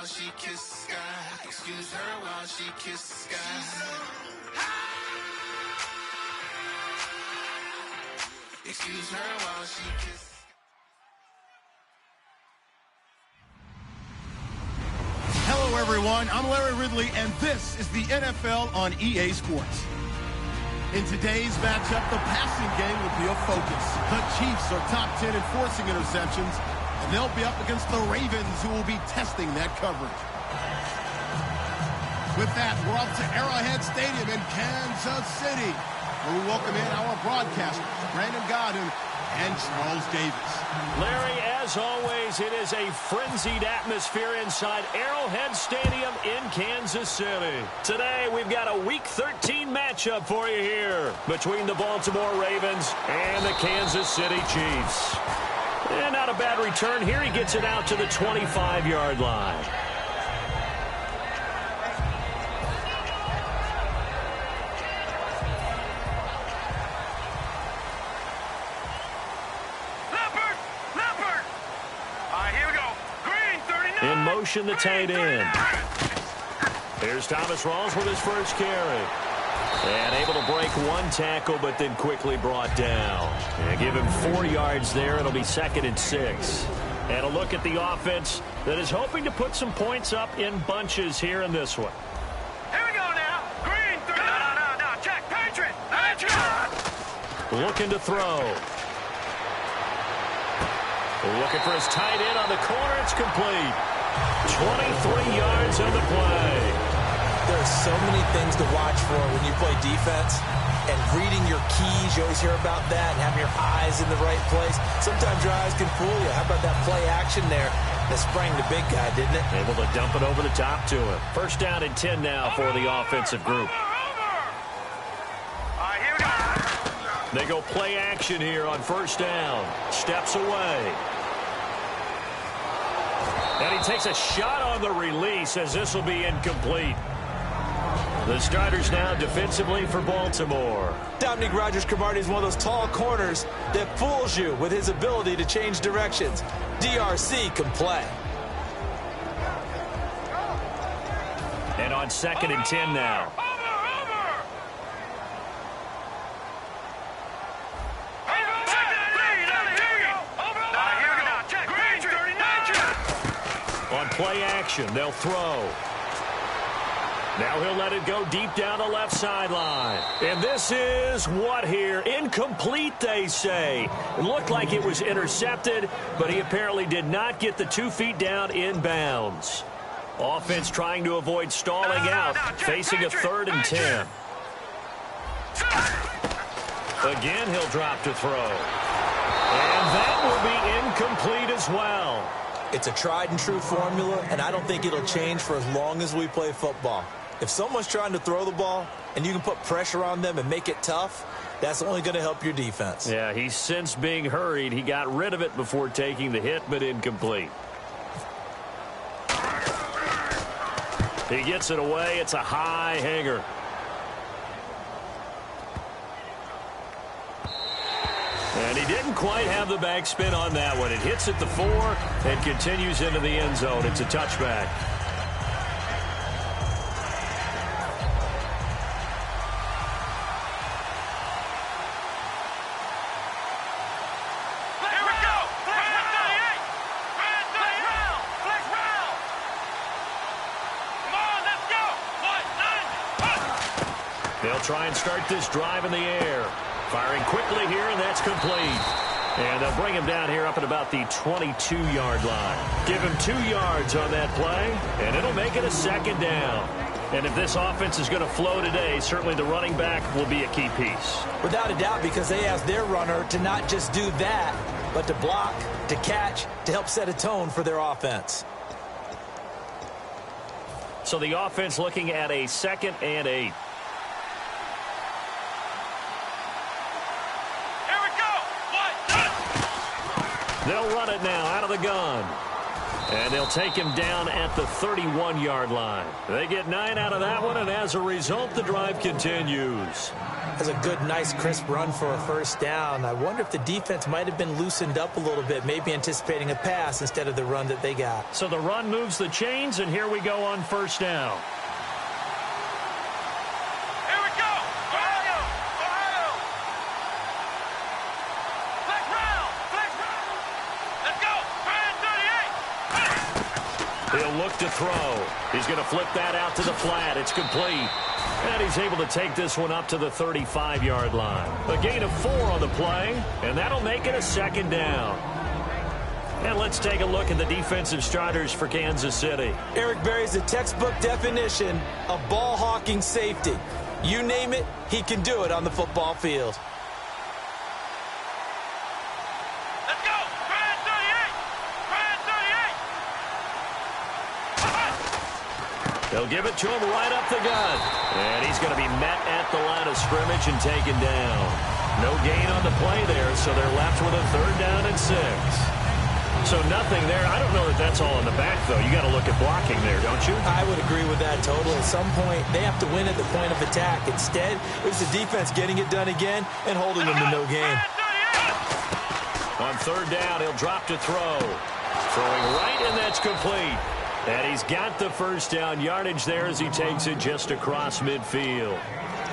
while she kisses the sky. Excuse her while she kisses the sky. Excuse her while she kisses. Hello, everyone. I'm Larry Ridley, and this is the NFL on EA Sports. In today's matchup, the passing game will be a focus. The Chiefs are top 10 in forcing interceptions, and they'll be up against the Ravens, who will be testing that coverage. With that, we're up to Arrowhead Stadium in Kansas City, where we welcome in our broadcasters, Brandon Godden and Charles Davis. Larry, as always, it is a frenzied atmosphere inside Arrowhead Stadium in Kansas City. Today, we've got a Week 13 matchup for you here between the Baltimore Ravens and the Kansas City Chiefs. And not a bad return here. He gets it out to the 25-yard line. In motion, the tight end. Here's Thomas Rawls with his first carry. And able to break one tackle, but then quickly brought down. And give him 4 yards there. It'll be 2nd and 6. And a look at the offense that is hoping to put some points up in bunches here in this one. Here we go now. Green, 3. No. Check. Patriot. Looking to throw. Looking for his tight end on the corner. It's complete. 23 yards on the play. There are so many things to watch for when you play defense. And reading your keys, you always hear about that, and having your eyes in the right place. Sometimes your eyes can fool you. How about that play action there that sprang the big guy, didn't it? Able to dump it over the top to him. First down and 10 now for the offensive group. Here we go. They go play action here on first down. Steps away. And he takes a shot on the release as this will be incomplete. The starters now defensively for Baltimore. Dominique Rodgers-Cromartie is one of those tall corners that fools you with his ability to change directions. DRC can play. And on 2nd and 10 now. On play action, they'll throw. Now he'll let it go deep down the left sideline. And this is what here? Incomplete, they say. It looked like it was intercepted, but he apparently did not get the 2 feet down in bounds. Offense trying to avoid stalling out, facing a 3rd and 10. Again, he'll drop to throw. And that will be incomplete as well. It's a tried-and-true formula, and I don't think it'll change for as long as we play football. If someone's trying to throw the ball and you can put pressure on them and make it tough, that's only going to help your defense. Yeah, he's since being hurried. He got rid of it before taking the hit, but incomplete. He gets it away. It's a high hanger. And he didn't quite have the backspin on that one. It hits at the 4 and continues into the end zone. It's a touchback. Here we go. Flag 38. Flag round. Flag round. Come on, let's go. 1, 9, 1. They'll try and start this drive in the air. Firing quickly here, and that's complete. And they'll bring him down here up at about the 22-yard line. Give him 2 yards on that play, and it'll make it a 2nd down. And if this offense is going to flow today, certainly the running back will be a key piece. Without a doubt, because they asked their runner to not just do that, but to block, to catch, to help set a tone for their offense. So the offense looking at a 2nd and 8. They'll run it now out of the gun. And they'll take him down at the 31-yard line. They get 9 out of that one, and as a result, the drive continues. That's a good, nice, crisp run for a first down. I wonder if the defense might have been loosened up a little bit, maybe anticipating a pass instead of the run that they got. So the run moves the chains, and here we go on first down. Here we go. Ohio. Flex round. Let's go. Brand 38. He'll look to throw. He's going to flip that out to the flat. It's complete. And he's able to take this one up to the 35-yard line. A gain of 4 on the play, and that'll make it a second down. And let's take a look at the defensive starters for Kansas City. Eric Berry's the textbook definition of ball-hawking safety. You name it, he can do it on the football field. Let's go. Brand 38. They'll give it to him right up the gut. And he's going to be met at the line of scrimmage and taken down. No gain on the play there, so they're left with a 3rd down and 6. So nothing there. I don't know that that's all in the back, though. You got to look at blocking there, don't you? I would agree with that totally. At some point, they have to win at the point of attack. Instead, it was the defense getting it done again and holding them to no gain. On 3rd down, he'll drop to throw. Throwing right, and that's complete. And he's got the first down yardage there as he takes it just across midfield.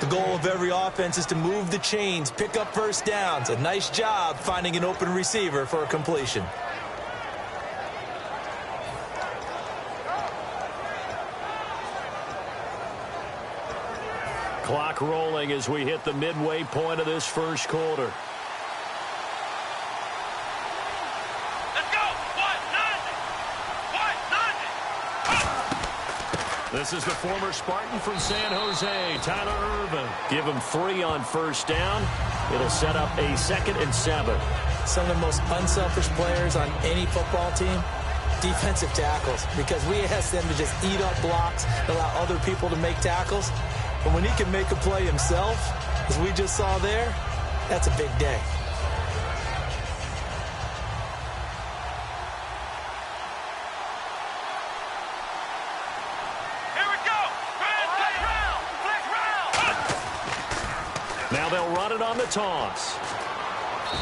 The goal of every offense is to move the chains, pick up first downs. A nice job finding an open receiver for a completion. Clock rolling as we hit the midway point of this first quarter. This is the former Spartan from San Jose, Tyler Irvin. Give him 3 on first down. It'll set up a 2nd and 7. Some of the most unselfish players on any football team, defensive tackles, because we ask them to just eat up blocks and allow other people to make tackles. But when he can make a play himself, as we just saw there, that's a big day. Now they'll run it on the toss.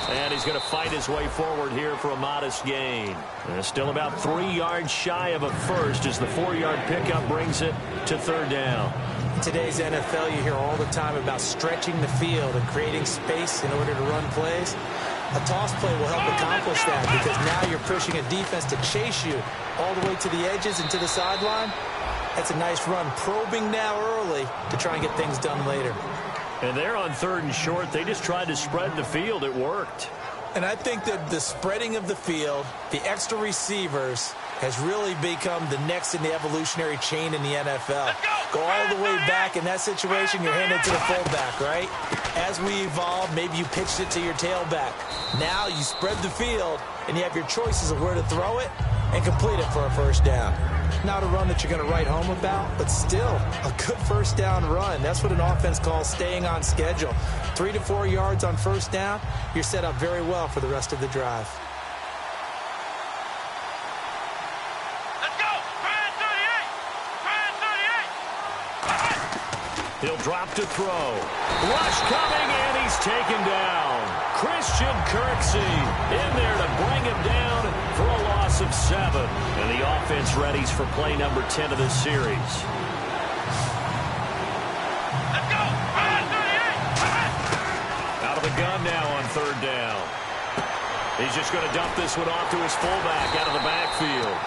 And he's going to fight his way forward here for a modest gain. And still about 3 yards shy of a first as the 4-yard pickup brings it to 3rd down. In today's NFL, you hear all the time about stretching the field and creating space in order to run plays. A toss play will help accomplish that because now you're pushing a defense to chase you all the way to the edges and to the sideline. That's a nice run, probing now early to try and get things done later. And they're on 3rd and short. They just tried to spread the field. It worked. And I think that the spreading of the field, the extra receivers, has really become the next in the evolutionary chain in the NFL. Go all the way back in that situation, you're handed to the fullback, right? As we evolve, maybe you pitched it to your tailback. Now you spread the field, and you have your choices of where to throw it and complete it for a first down. Not a run that you're going to write home about, but still a good first down run. That's what an offense calls staying on schedule. 3 to 4 yards on first down, you're set up very well for the rest of the drive. Let's go! Brand 38! He'll drop to throw. Rush coming, and he's taken down. Christian Kirksey in there to bring him down for a loss of 7. And the offense readies for play number 10 of this series. Let's go! Brand 38! Out of the gun now on 3rd down. He's just going to dump this one off to his fullback out of the backfield.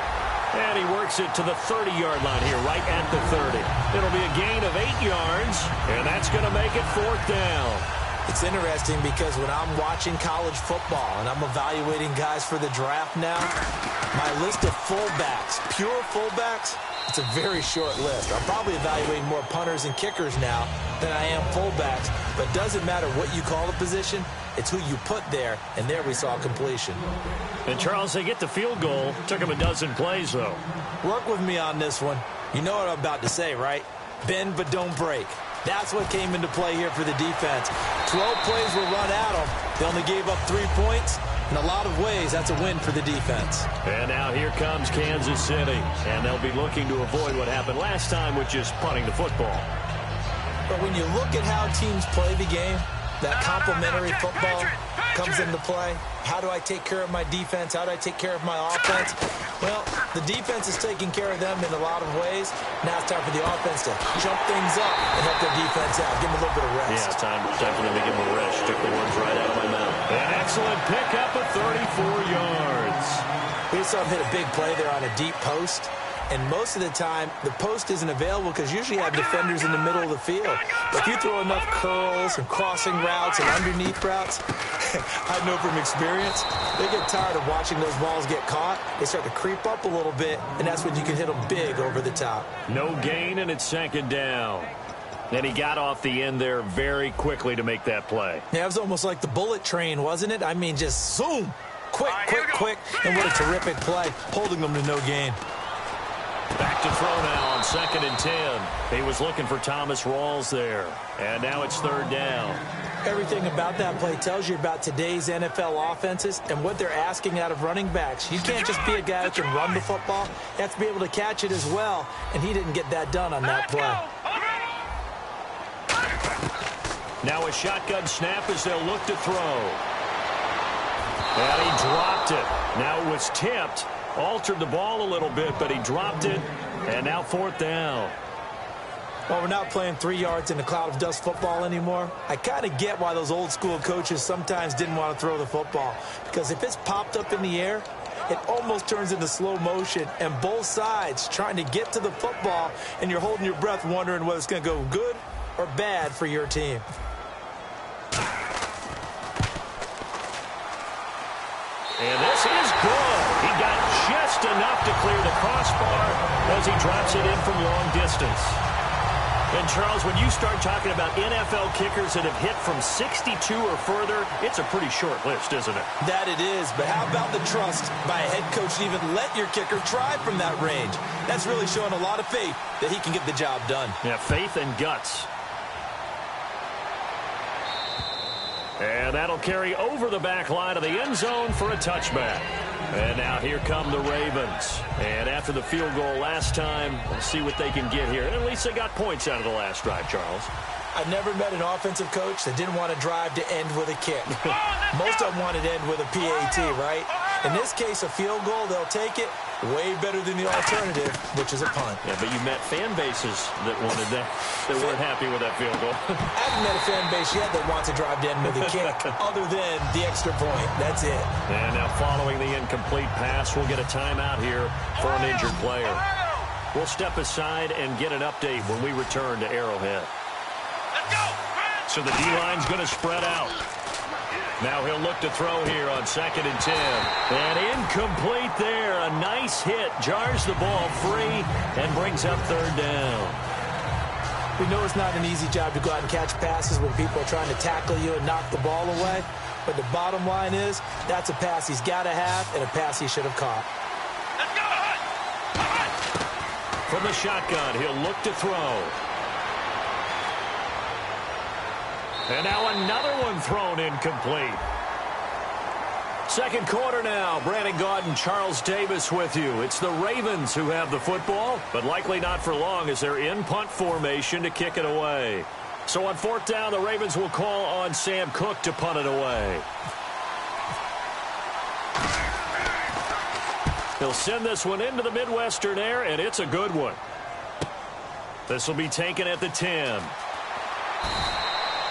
And he works it to the 30-yard line here, right at the 30. It'll be a gain of 8 yards, and that's going to make it 4th down. It's interesting because when I'm watching college football and I'm evaluating guys for the draft now, my list of fullbacks, pure fullbacks, it's a very short list. I'm probably evaluating more punters and kickers now than I am fullbacks, but it doesn't matter what you call a position, it's who you put there, and there we saw completion. And, Charles, they get the field goal. Took him a dozen plays, though. Work with me on this one. You know what I'm about to say, right? Bend but don't break. That's what came into play here for the defense. 12 plays were run at them. They only gave up 3 points. In a lot of ways, that's a win for the defense. And now here comes Kansas City. And they'll be looking to avoid what happened last time with just punting the football. But when you look at how teams play the game, that complementary football comes into play. How do I take care of my defense? How do I take care of my offense? Well, the defense is taking care of them in a lot of ways. Now it's time for the offense to jump things up and help their defense out. Give them a little bit of rest. Yeah, time for them to give them a rest. Took the words right out of my mouth. An excellent pickup of 34 yards. We saw him hit a big play there on a deep post. And most of the time, the post isn't available because usually you have defenders in the middle of the field. But if you throw enough curls and crossing routes and underneath routes, I know from experience, they get tired of watching those balls get caught. They start to creep up a little bit, and that's when you can hit them big over the top. No gain, and it's second down. And he got off the end there very quickly to make that play. Yeah, it was almost like the bullet train, wasn't it? I mean, just zoom, quick, and what a terrific play, holding them to no gain. Back to throw now on 2nd and 10. He was looking for Thomas Rawls there. And now it's 3rd down. Everything about that play tells you about today's NFL offenses and what they're asking out of running backs. You can't just be a guy that can run the football. You have to be able to catch it as well. And he didn't get that done on that play. Now a shotgun snap as they'll look to throw. And he dropped it. Now it was tipped. Altered the ball a little bit, but he dropped it. And now 4th down. Well, we're not playing 3 yards in a cloud of dust football anymore. I kind of get why those old school coaches sometimes didn't want to throw the football. Because if it's popped up in the air, it almost turns into slow motion. And both sides trying to get to the football, and you're holding your breath wondering whether it's going to go good or bad for your team. And this is good. He got just enough to clear the crossbar as he drops it in from long distance. And, Charles, when you start talking about NFL kickers that have hit from 62 or further, it's a pretty short list, isn't it? That it is, but how about the trust by a head coach to even let your kicker try from that range? That's really showing a lot of faith that he can get the job done. Yeah, faith and guts. And that'll carry over the back line of the end zone for a touchback. And now here come the Ravens. And after the field goal last time, we'll see what they can get here. And at least they got points out of the last drive, Charles. I never met an offensive coach that didn't want to drive to end with a kick. Most of them wanted to end with a PAT, right? In this case, a field goal, they'll take it. Way better than the alternative, which is a punt. Yeah, but you met fan bases that wanted that, that weren't happy with that field goal. I haven't met a fan base yet that wants to drive to end with a kick, other than the extra point. That's it. And now following the incomplete pass, we'll get a timeout here for an injured player. We'll step aside and get an update when we return to Arrowhead. Let's go. So the D-line's going to spread out. Now he'll look to throw here on 2nd and 10. And incomplete there. A nice hit. Jars the ball free and brings up 3rd down. We know it's not an easy job to go out and catch passes when people are trying to tackle you and knock the ball away. But the bottom line is, that's a pass he's got to have and a pass he should have caught. Let's go. From the shotgun, he'll look to throw. And now another one thrown incomplete. Second quarter now. Brandon Gaudin, Charles Davis with you. It's the Ravens who have the football, but likely not for long as they're in punt formation to kick it away. So on 4th down, the Ravens will call on Sam Cook to punt it away. He'll send this one into the Midwestern air, and it's a good one. This will be taken at the 10.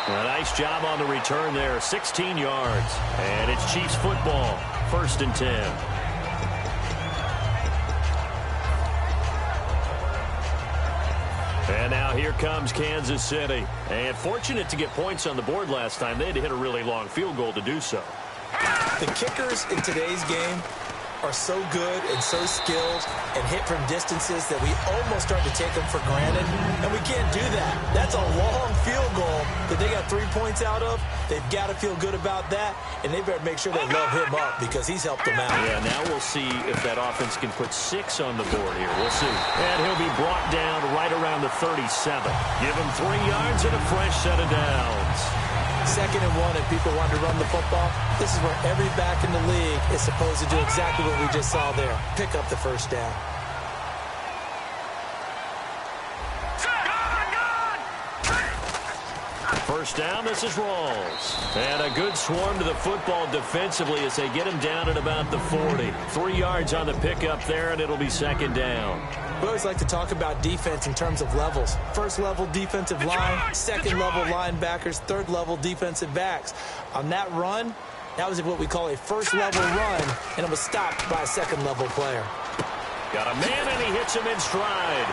A nice job on the return there, 16 yards. And it's Chiefs football, 1st and 10. And now here comes Kansas City. And fortunate to get points on the board last time. They had to hit a really long field goal to do so. The kickers in today's game are so good and so skilled and hit from distances that we almost start to take them for granted, and we can't do that. That's a long field goal that they got 3 points out of. They've got to feel good about that, and they better make sure they love him up because he's helped them out. Yeah, now we'll see if that offense can put 6 on the board here. We'll see. And he'll be brought down right around the 37. Give him 3 yards and a fresh set of downs. 2nd and 1 and people want to run the football. This is where every back in the league is supposed to do exactly what we just saw there. Pick up the 1st down. first down. This is Rawls. And a good swarm to the football defensively as they get him down at about the 40. 3 yards on the pickup there, and it'll be second down. We always like to talk about defense in terms of levels. First level defensive line, second level linebackers, third level defensive backs. On that run, that was what we call a first level run, and it was stopped by a second level player. Got a man, and he hits him in stride.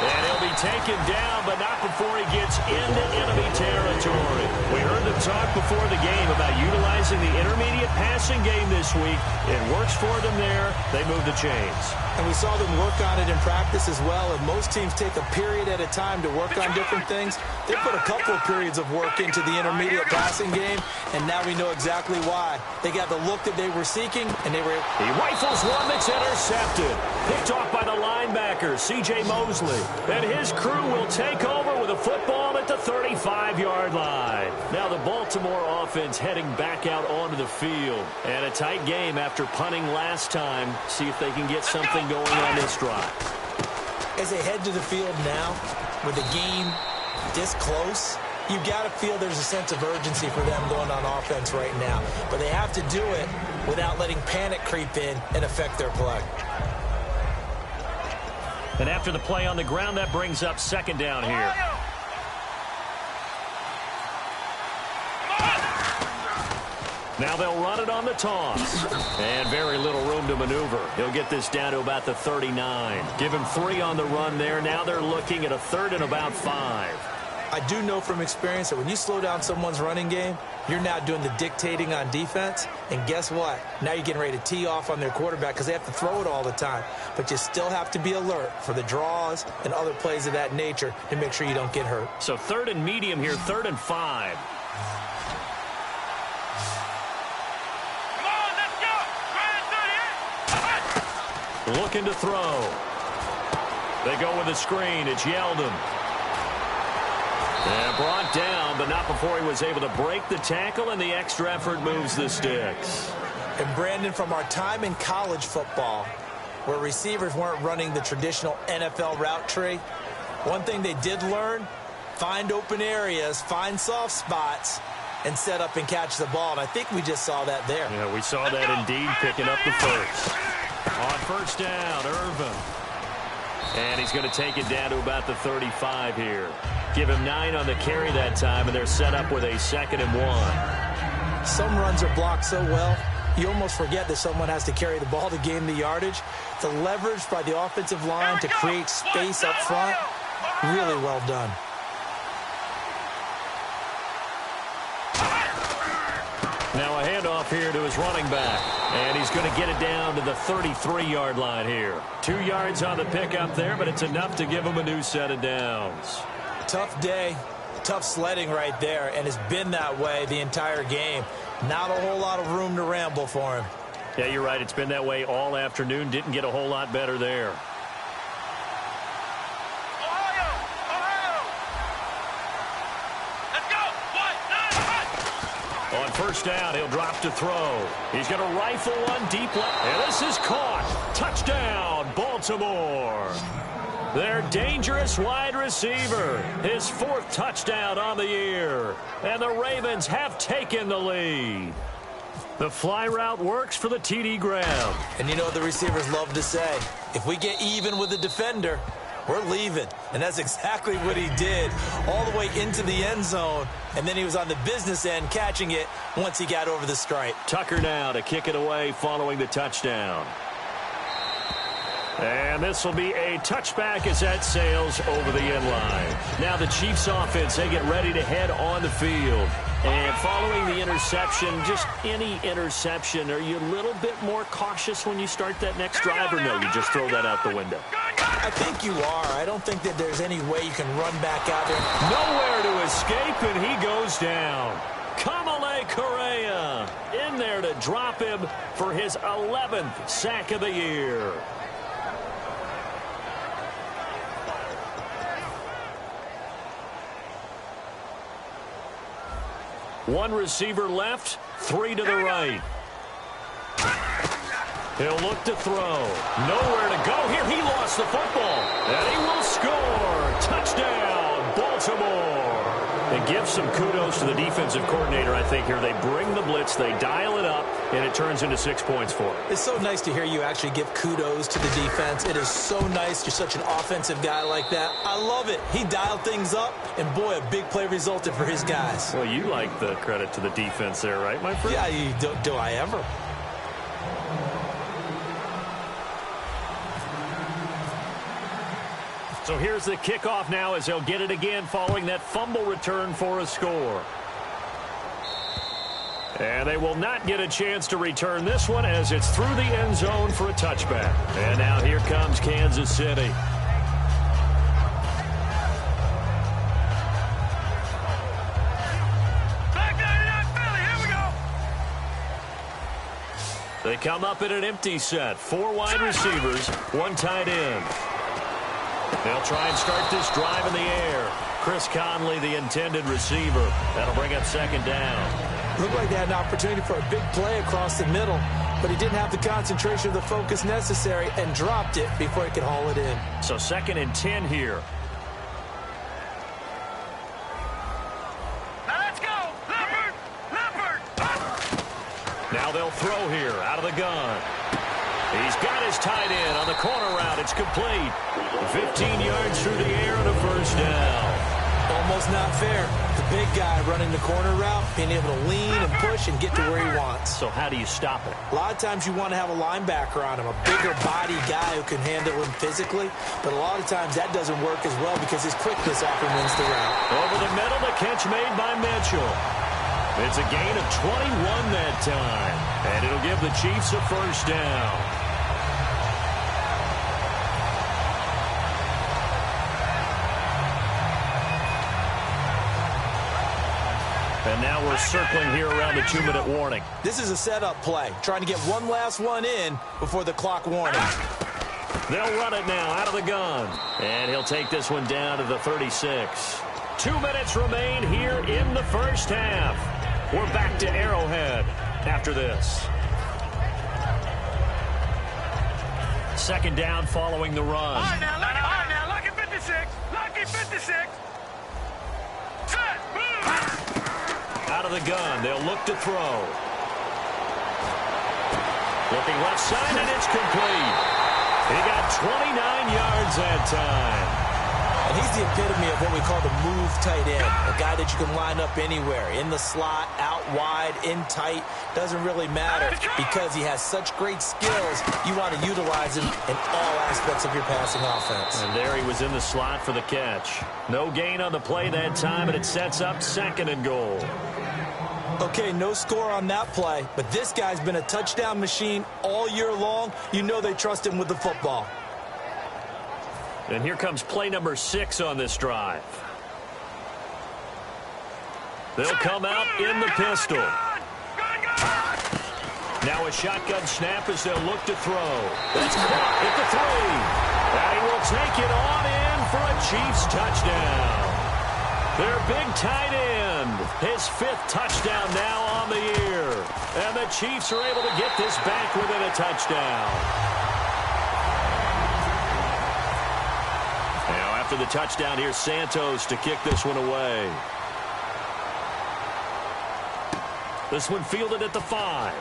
And he'll be taken down, but not before he gets into enemy territory. We heard them talk before the game about utilizing the intermediate passing game this week. It works for them there. They move the chains. And we saw them work on it in practice as well, and most teams take a period at a time to work on different things. They put a couple of periods of work into the intermediate passing game, and now we know exactly why. They got the look that they were seeking, and they were... He rifles one that's intercepted. Picked off by the linebacker, C.J. Mosley. And his crew will take over with a football at the 35-yard line. Now the Baltimore offense heading back out onto the field. And a tight game after punting last time. See if they can get something going on this drive. As they head to the field now, with the game this close, you've got to feel there's a sense of urgency for them going on offense right now. But they have to do it without letting panic creep in and affect their play. And after the play on the ground, that brings up second down here. Now they'll run it on the toss. And very little room to maneuver. He'll get this down to about the 39. Give him 3 on the run there. Now they're looking at a 3rd and about 5. I do know from experience that when you slow down someone's running game, you're now doing the dictating on defense. And guess what? Now you're getting ready to tee off on their quarterback because they have to throw it all the time. But you still have to be alert for the draws and other plays of that nature to make sure you don't get hurt. So 3rd and medium here, 3rd and 5. Looking to throw. They go with a screen. It's Yeldon. And brought down, but not before he was able to break the tackle, and the extra effort moves the sticks. And Brandon, from our time in college football, where receivers weren't running the traditional NFL route tree, one thing they did learn, find open areas, find soft spots, and set up and catch the ball. And I think we just saw that there. Yeah, we saw that indeed, picking up the first. On first down, Irvin. And he's going to take it down to about the 35 here. Give him 9 on the carry that time, and they're set up with a 2nd and 1. Some runs are blocked so well, you almost forget that someone has to carry the ball to gain the yardage. The leverage by the offensive line to create space up front, really well done. Now a handoff here to his running back. And he's going to get it down to the 33-yard line here. 2 yards on the pickup there, but it's enough to give him a new set of downs. Tough day, tough sledding right there, and it's been that way the entire game. Not a whole lot of room to ramble for him. Yeah, you're right. It's been that way all afternoon. Didn't get a whole lot better there. On first down, he'll drop to throw. He's going to rifle one deep left. And this is caught. Touchdown, Baltimore. Their dangerous wide receiver. His 4th touchdown on the year. And the Ravens have taken the lead. The fly route works for the TD grab. And you know what the receivers love to say? If we get even with the defender, we're leaving. And that's exactly what he did, all the way into the end zone. And then he was on the business end catching it once he got over the stripe. Tucker now to kick it away following the touchdown. And this will be a touchback as that sails over the end line. Now the Chiefs offense, they get ready to head on the field. And following the interception, just any interception, are you a little bit more cautious when you start that next drive, or no, you just throw that out the window? I think you are. I don't think that there's any way you can run back out there. Nowhere to escape, and he goes down. Kamale Correa in there to drop him for his 11th sack of the year. One receiver left, 3 to the right. He'll look to throw. Nowhere to go here. He lost the football. And he will score. Touchdown, Baltimore. And give some kudos to the defensive coordinator, I think, here. They bring the blitz, they dial it up, and it turns into 6 points for them. It's so nice to hear you actually give kudos to the defense. It is so nice. You're such an offensive guy like that. I love it. He dialed things up, and boy, a big play resulted for his guys. Well, you like the credit to the defense there, right, my friend? Yeah, do I ever? So here's the kickoff now as they'll get it again following that fumble return for a score. And they will not get a chance to return this one as it's through the end zone for a touchback. And now here comes Kansas City. They come up in an empty set. 4 wide receivers, 1 tight end. They'll try and start this drive in the air. Chris Conley, the intended receiver. That'll bring up second down. Looked like they had an opportunity for a big play across the middle, but he didn't have the concentration or the focus necessary and dropped it before he could haul it in. So 2nd and 10 here. Now let's go. Leopard. Now they'll throw here out of the gun. He's got his tight end on the corner route. It's complete. 15 yards through the air and a first down. Almost not fair. The big guy running the corner route, being able to lean and push and get to where he wants. So how do you stop it? A lot of times you want to have a linebacker on him, a bigger body guy who can handle him physically. But a lot of times that doesn't work as well because his quickness often wins the route. Over the middle, the catch made by Mitchell. It's a gain of 21 that time. And it'll give the Chiefs a first down. And now we're circling here around the 2-minute warning. This is a setup play, trying to get one last one in before the clock warning. They'll run it now out of the gun. And he'll take this one down to the 36. 2 minutes remain here in the first half. We're back to Arrowhead after this. Second down following the run. All right, now, lucky 56. Lucky 56. Set, move. Out of the gun, they'll look to throw. Looking left side, and it's complete. He got 29 yards that time. And he's the epitome of what we call the move tight end, a guy that you can line up anywhere, in the slot, out wide, in tight, doesn't really matter because he has such great skills. You want to utilize him in all aspects of your passing offense. And there he was in the slot for the catch. No gain on the play that time, and it sets up 2nd and goal. Okay, no score on that play, but this guy's been a touchdown machine all year long. You know they trust him with the football. And here comes play number 6 on this drive. They'll come out in the pistol. Now a shotgun snap as they'll look to throw. That's caught at the 3. And he will take it on in for a Chiefs touchdown. Their big tight end, his 5th touchdown now on the year. And the Chiefs are able to get this back within a touchdown. Now after the touchdown, here's Santos to kick this one away. This one fielded at the 5.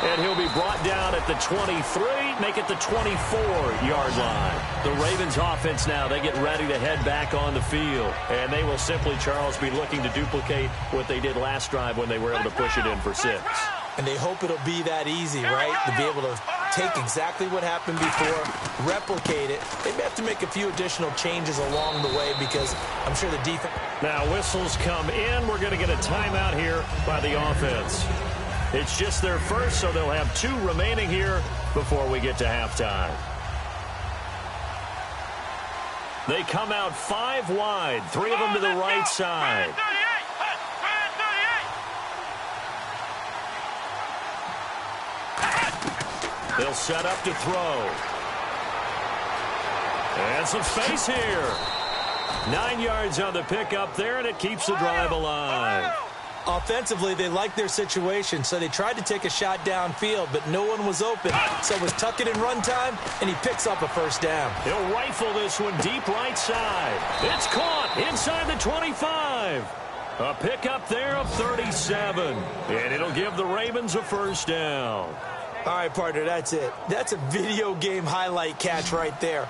And he'll be brought down at the 23, make it the 24-yard line. The Ravens offense now, they get ready to head back on the field. And they will simply, Charles, be looking to duplicate what they did last drive when they were able to push it in for 6. And they hope it'll be that easy, right? To be able to take exactly what happened before, replicate it. They may have to make a few additional changes along the way because I'm sure the defense... Now whistles come in. We're going to get a timeout here by the offense. It's just their first, so they'll have 2 remaining here before we get to halftime. They come out 5 wide, 3 of them to the right side. They'll set up to throw. And some space here. 9 yards on the pickup there, and it keeps the drive alive. offensively, they liked their situation, so they tried to take a shot downfield, but no one was open. So it was tuck it in run time, and he picks up a first down. He'll rifle this one deep right side. It's caught inside the 25. A pickup there of 37, and it'll give the Ravens a first down. All right, partner, that's it. That's a video game highlight catch right there.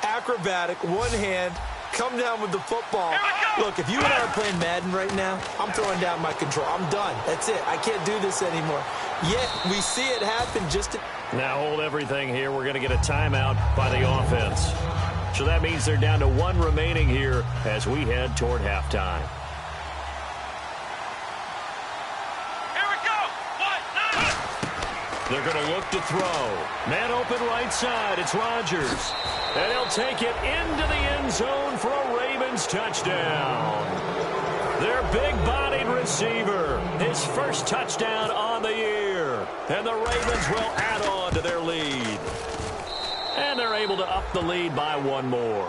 Acrobatic, one hand, come down with the football. Look, if you and I are playing Madden right now, I'm throwing down my control. I'm done. That's it. I can't do this anymore. Yet, we see it happen just... Now hold everything here. We're going to get a timeout by the offense. So that means they're down to one remaining here as we head toward halftime. They're going to look to throw. Man open right side. It's Rodgers. And he'll take it into the end zone for a Ravens touchdown. Their big-bodied receiver. His first touchdown on the year. And the Ravens will add on to their lead. And they're able to up the lead by one more.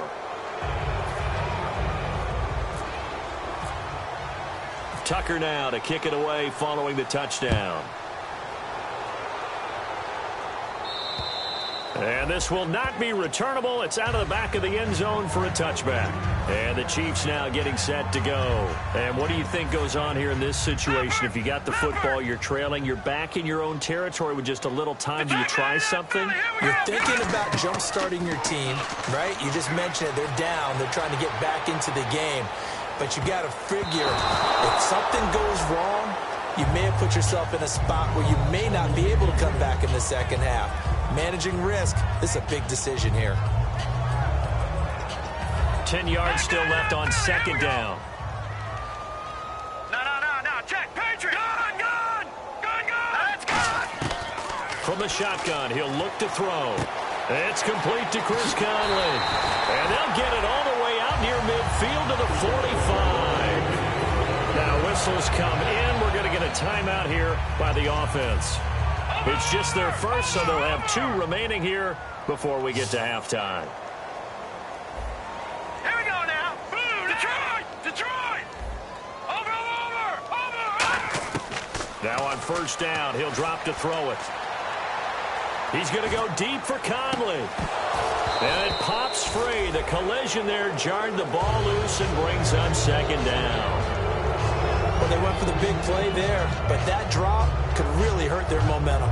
Tucker now to kick it away following the touchdown. And this will not be returnable. It's out of the back of the end zone for a touchback. And the Chiefs now getting set to go. And what do you think goes on here in this situation? If you got the football, you're trailing, you're back in your own territory with just a little time. Do you try something? You're thinking about jump-starting your team, right? You just mentioned it. They're down. They're trying to get back into the game. But you got to figure, if something goes wrong, you may have put yourself in a spot where you may not be able to come back in the second half. Managing risk, this is a big decision here. 10 yards still left on second down. No, check, Patriot! Gun! That's good! From the shotgun, he'll look to throw. It's complete to Chris Conley. And they'll get it all the way out near midfield to the 45. Now whistles come in. We're going to get a timeout here by the offense. It's just their first, so they'll have two remaining here before we get to halftime. Here we go now. Boom! Detroit! Over! Now on first down, he'll drop to throw it. He's going to go deep for Conley. And it pops free. The collision there jarred the ball loose and brings up second down. Well, they went for the big play there, but that drop could really hurt their momentum.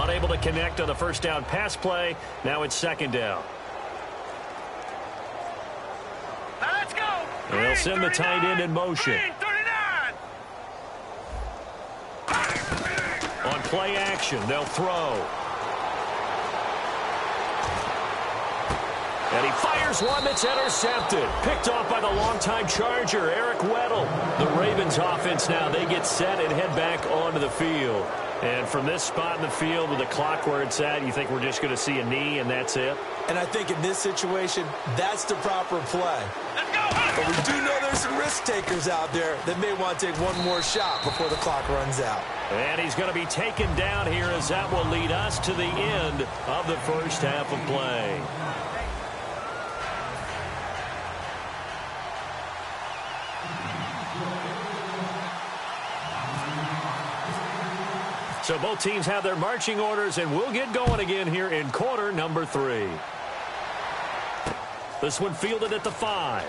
Unable to connect on the first down pass play. Now it's second down. Now let's go! And they'll send the tight end in motion. Green, 39! On play action, they'll throw. And he fires one that's intercepted. Picked off by the longtime Charger, Eric Weddle. The Ravens offense now, they get set and head back onto the field. And from this spot in the field with the clock where it's at, you think we're just going to see a knee and that's it? And I think in this situation, that's the proper play. Let's go! But we do know there's some risk takers out there that may want to take one more shot before the clock runs out. And he's going to be taken down here as that will lead us to the end of the first half of play. So both teams have their marching orders, and we'll get going again here in quarter number 3. This one fielded at the 5.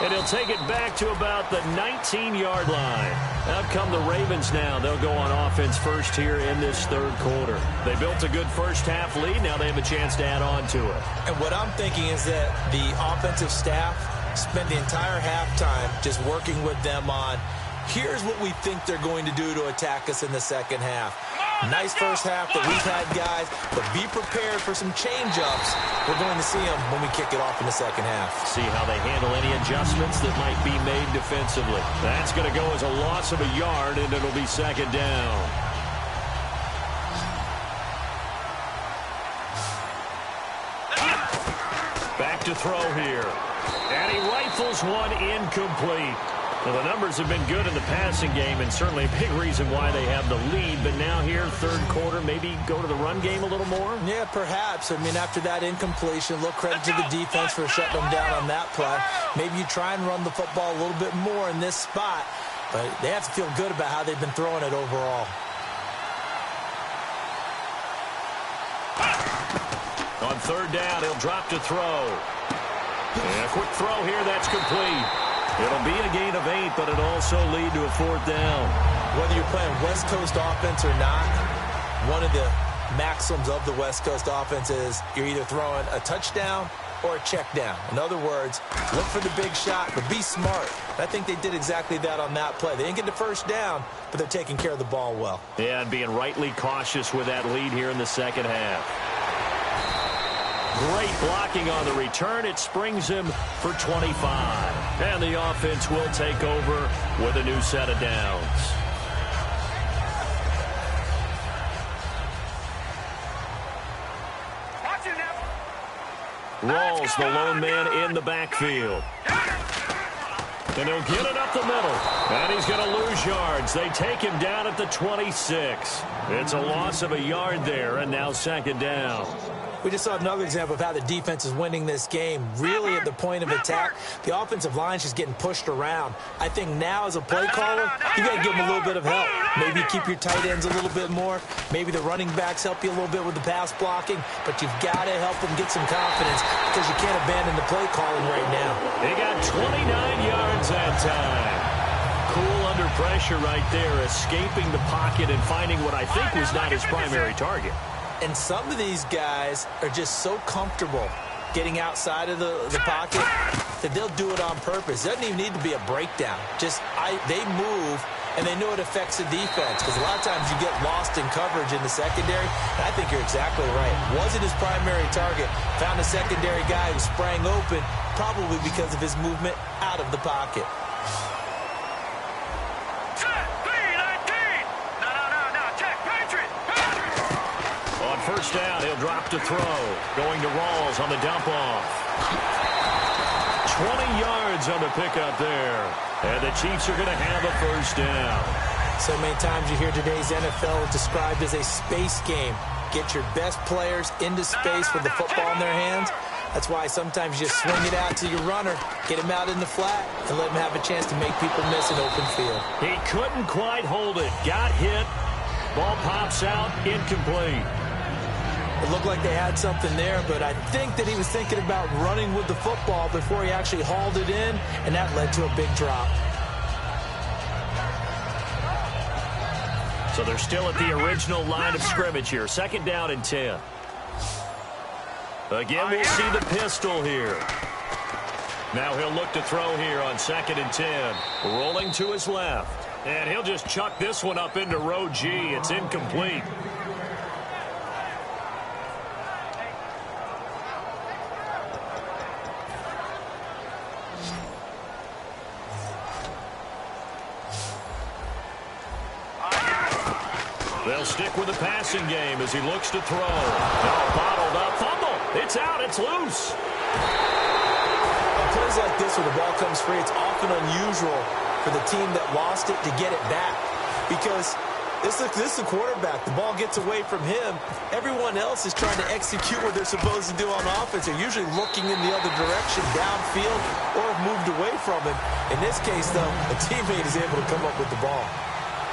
And he'll take it back to about the 19-yard line. Out come the Ravens now. They'll go on offense first here in this third quarter. They built a good first half lead. Now they have a chance to add on to it. And what I'm thinking is that the offensive staff spent the entire halftime just working with them on, here's what we think they're going to do to attack us in the second half. Nice first half that we've had, guys, but be prepared for some change-ups. We're going to see them when we kick it off in the second half. See how they handle any adjustments that might be made defensively. That's going to go as a loss of a yard, and it'll be second down. Back to throw here. And he rifles one incomplete. Well, the numbers have been good in the passing game, and certainly a big reason why they have the lead. But now here, third quarter, maybe go to the run game a little more? Yeah, perhaps. I mean, after that incompletion, look, credit to the defense for shutting them down on that play. Maybe you try and run the football a little bit more in this spot, but they have to feel good about how they've been throwing it overall. On third down, he'll drop to throw. And a quick throw here, that's complete. It'll be a gain of 8, but it'll also lead to a fourth down. Whether you're playing West Coast offense or not, one of the maxims of the West Coast offense is you're either throwing a touchdown or a check down. In other words, look for the big shot, but be smart. I think they did exactly that on that play. They didn't get the first down, but they're taking care of the ball well. Yeah, and being rightly cautious with that lead here in the second half. Great blocking on the return. It springs him for 25. And the offense will take over with a new set of downs. Rawls, the lone man in the backfield. And he'll get it up the middle. And he's going to lose yards. They take him down at the 26. It's a loss of a yard there, and now second down. We just saw another example of how the defense is winning this game. Really at the point of attack, the offensive line is just getting pushed around. I think now as a play caller, you got to give them a little bit of help. Maybe keep your tight ends a little bit more. Maybe the running backs help you a little bit with the pass blocking. But you've got to help them get some confidence because you can't abandon the play calling right now. They got 29 yards that time. Cool under pressure right there, escaping the pocket and finding what I think was not his primary target. And some of these guys are just so comfortable getting outside of the pocket that they'll do it on purpose. It doesn't even need to be a breakdown. They move, and they know it affects the defense because a lot of times you get lost in coverage in the secondary. And I think you're exactly right. Wasn't his primary target. Found a secondary guy who sprang open, probably because of his movement out of the pocket. First down, he'll drop to throw. Going to Rawls on the dump-off. 20 yards on the pickup there. And the Chiefs are going to have a first down. So many times you hear today's NFL described as a space game. Get your best players into space with the football in their hands. That's why sometimes you just swing it out to your runner, get him out in the flat, and let him have a chance to make people miss an open field. He couldn't quite hold it. Got hit. Ball pops out. Incomplete. It looked like they had something there, but I think that he was thinking about running with the football before he actually hauled it in, and that led to a big drop. So they're still at the original line of scrimmage here. Second down and 10. Again, we'll see the pistol here. Now he'll look to throw here on second and 10. Rolling to his left. And he'll just chuck this one up into row G. It's incomplete. They'll stick with the passing game as he looks to throw. Now bottled up. Fumble. It's out. It's loose. On plays like this where the ball comes free, it's often unusual for the team that lost it to get it back. Because this is the quarterback. The ball gets away from him. Everyone else is trying to execute what they're supposed to do on offense. They're usually looking in the other direction, downfield, or have moved away from him. In this case, though, a teammate is able to come up with the ball.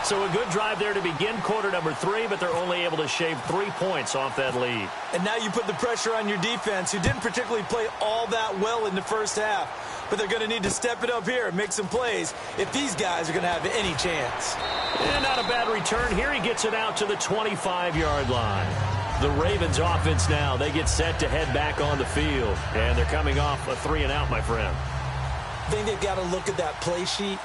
So a good drive there to begin quarter number 3, but they're only able to shave 3 points off that lead. And now you put the pressure on your defense, who didn't particularly play all that well in the first half. But they're going to need to step it up here and make some plays if these guys are going to have any chance. And not a bad return here. He gets it out to the 25-yard line. The Ravens offense now, they get set to head back on the field. And they're coming off a 3-and-out, my friend. I think they've got to look at that play sheet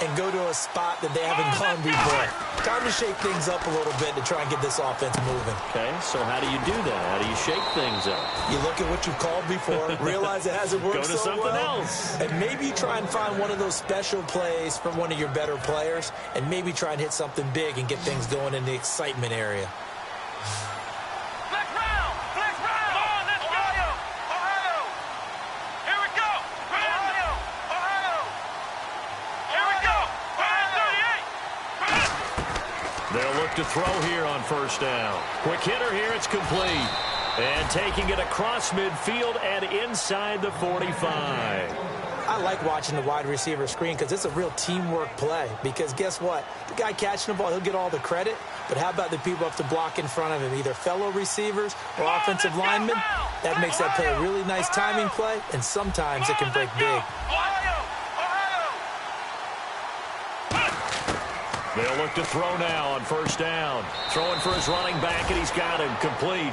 and go to a spot that they haven't gone before. Time to shake things up a little bit to try and get this offense moving. Okay, so how do you do that? How do you shake things up? You look at what you've called before, realize it hasn't worked so well. Go to something else. And maybe try and find one of those special plays from one of your better players, and maybe try and hit something big and get things going in the excitement area. to throw here on first down. Quick hitter here, it's complete. And taking it across midfield and inside the 45. I like watching the wide receiver screen because it's a real teamwork play. Because guess what? The guy catching the ball, he'll get all the credit. But how about the people up to block in front of him, either fellow receivers or offensive linemen? That makes that play a really nice timing play, and sometimes it can break big. They'll look to throw now on first down. Throwing for his running back, and he's got him complete.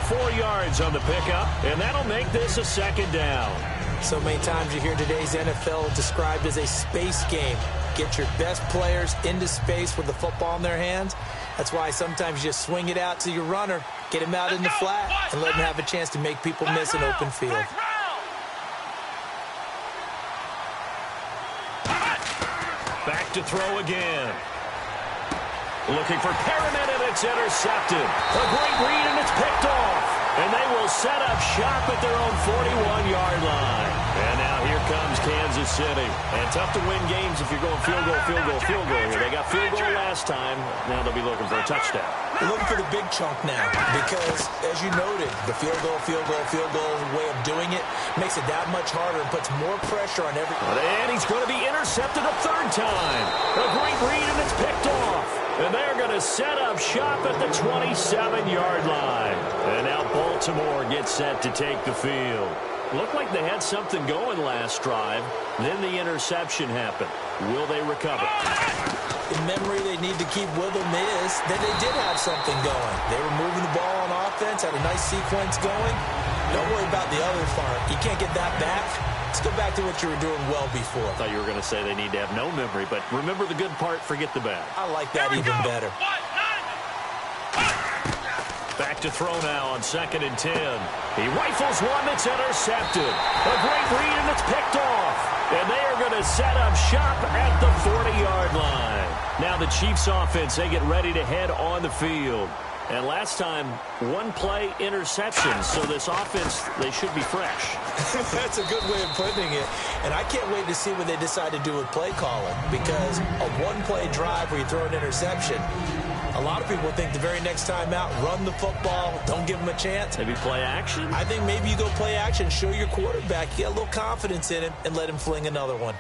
4 yards on the pickup, and that'll make this a second down. So many times you hear today's NFL described as a space game. Get your best players into space with the football in their hands. That's why sometimes you just swing it out to your runner, get him out in the flat, and let him have a chance to make people miss an open field. Back to throw again. Looking for Perriman, and it's intercepted. A great read, and it's picked off. And they will set up shop at their own 41-yard line. And now here comes Kansas City. And tough to win games if you're going field goal, field goal, field goal here. They got field goal last time. Now they'll be looking for a touchdown. They're looking for the big chunk now because, as you noted, the field goal way of doing it makes it that much harder and puts more pressure on every... And he's going to be intercepted a third time. A great read, and it's picked off. And they're going to set up shop at the 27-yard line. And now Baltimore gets set to take the field. Looked like they had something going last drive. Then the interception happened. Will they recover? In memory, they need to keep will or miss. Then they did have something going. They were moving the ball on offense, had a nice sequence going. Don't worry about the other part. You can't get that back. Let's go back to what you were doing well before. I thought you were going to say they need to have no memory, but remember the good part, forget the bad. I like that even better. Back to throw now on 2nd and 10. He rifles one that's intercepted. A great read, and it's picked off. And they are going to set up shop at the 40-yard line. Now the Chiefs offense, they get ready to head on the field. And last time, one play interception. So this offense, they should be fresh. That's a good way of putting it. And I can't wait to see what they decide to do with play calling. Because a one-play drive where you throw an interception, a lot of people think the very next time out, run the football, don't give them a chance. Maybe play action? I think maybe you go play action, show your quarterback, get a little confidence in him, and let him fling another one.